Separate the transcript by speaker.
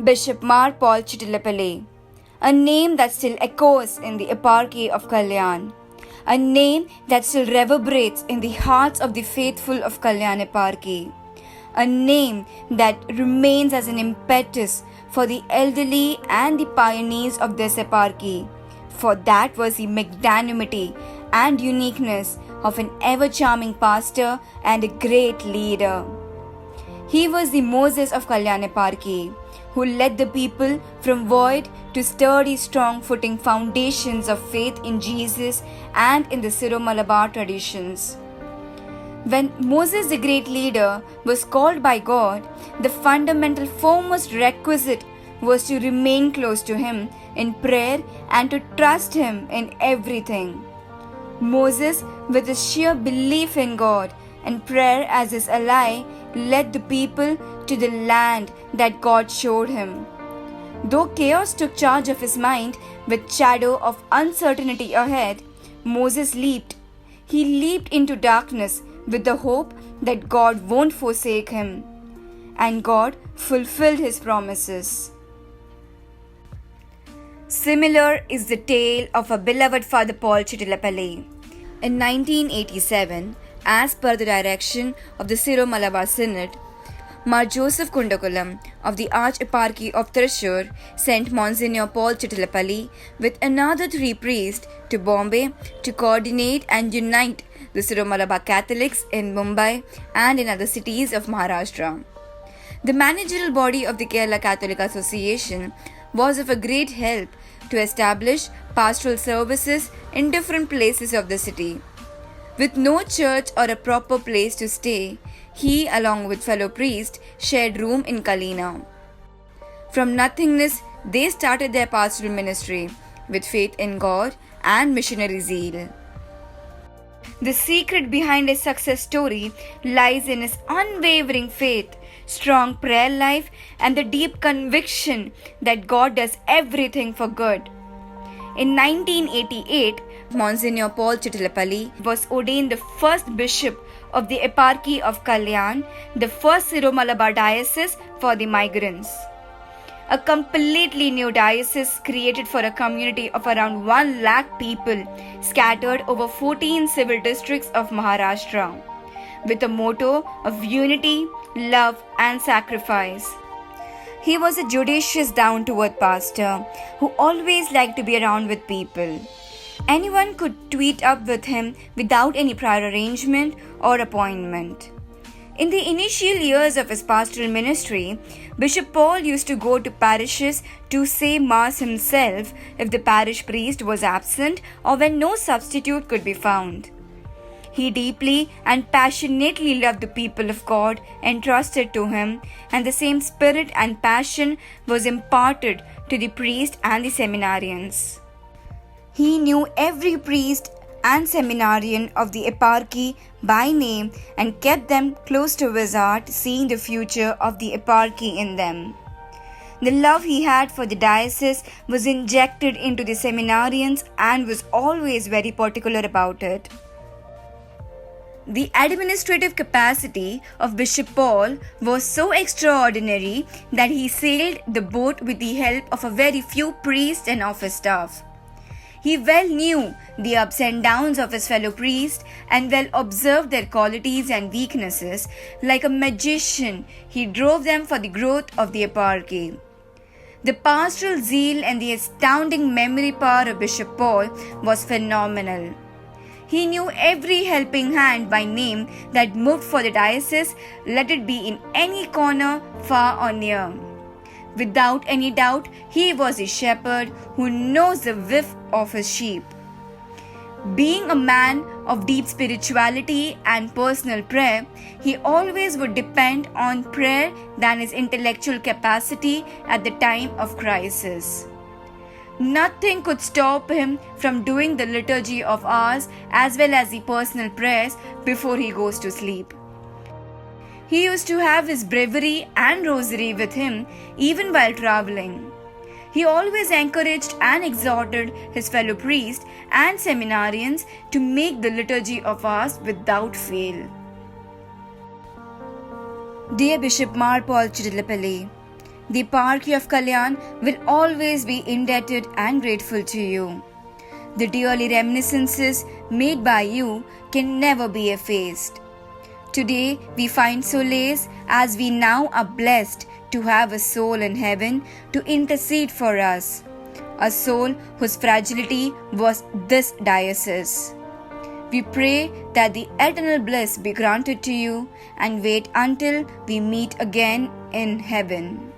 Speaker 1: Bishop Mar Paul Chittilappilly, a name that still echoes in the eparchy of Kalyan, a name that still reverberates in the hearts of the faithful of Kalyan Eparchy, a name that remains as an impetus for the elderly and the pioneers of this eparchy, for that was the magnanimity and uniqueness of an ever-charming pastor and a great leader. He was the Moses of Kalyan Eparchy, who led the people from void to sturdy, strong-footing foundations of faith in Jesus and in the Syro-Malabar traditions. When Moses, the great leader, was called by God, the fundamental foremost requisite was to remain close to him in prayer and to trust him in everything. Moses, with his sheer belief in God and prayer as his ally, led the people to the land that God showed him. Though chaos took charge of his mind with shadow of uncertainty ahead, Moses leaped. He leaped into darkness with the hope that God won't forsake him. And God fulfilled his promises. Similar is the tale of our beloved Father Paul Chittilappilly. In 1987, as per the direction of the Syro-Malabar Synod, Mar Joseph Kundakulam of the Arch-Eparchy of Thrissur sent Monsignor Paul Chittilappilly with another 3 priests to Bombay to coordinate and unite the Syro-Malabar Catholics in Mumbai and in other cities of Maharashtra. The managerial body of the Kerala Catholic Association was of a great help to establish pastoral services in different places of the city. With no church or a proper place to stay, he, along with fellow priests, shared room in Kalina. From nothingness, they started their pastoral ministry with faith in God and missionary zeal. The secret behind his success story lies in his unwavering faith, strong prayer life, and the deep conviction that God does everything for good. In 1988, Monsignor Paul Chittilappilly was ordained the first bishop of the Eparchy of Kalyan, the first Syro-Malabar diocese for the migrants. A completely new diocese created for a community of around 1 lakh people scattered over 14 civil districts of Maharashtra, with a motto of unity, love, and sacrifice. He was a judicious, down-to-earth pastor who always liked to be around with people. Anyone could tweet up with him without any prior arrangement or appointment. In the initial years of his pastoral ministry, Bishop Paul used to go to parishes to say Mass himself if the parish priest was absent or when no substitute could be found. He deeply and passionately loved the people of God entrusted to him, and the same spirit and passion was imparted to the priest and the seminarians. He knew every priest and seminarian of the eparchy by name and kept them close to his heart, seeing the future of the eparchy in them. The love he had for the diocese was injected into the seminarians and was always very particular about it. The administrative capacity of Bishop Paul was so extraordinary that he sailed the boat with the help of a very few priests and office staff. He well knew the ups and downs of his fellow priests and well observed their qualities and weaknesses. Like a magician, he drove them for the growth of the eparchy. The pastoral zeal and the astounding memory power of Bishop Paul was phenomenal. He knew every helping hand by name that moved for the diocese, let it be in any corner, far or near. Without any doubt, he was a shepherd who knows the whiff of his sheep. Being a man of deep spirituality and personal prayer, he always would depend on prayer than his intellectual capacity at the time of crisis. Nothing could stop him from doing the liturgy of hours as well as the personal prayers before he goes to sleep. He used to have his breviary and rosary with him even while traveling. He always encouraged and exhorted his fellow priests and seminarians to make the liturgy of hours without fail. Dear Bishop Mar Paul Chittilappilly, The Eparchy of Kalyan will always be indebted and grateful to you. The dearly reminiscences made by you can never be effaced. Today we find solace as we now are blessed to have a soul in heaven to intercede for us, a soul whose fragility was this diocese. We pray that the eternal bliss be granted to you and wait until we meet again in heaven.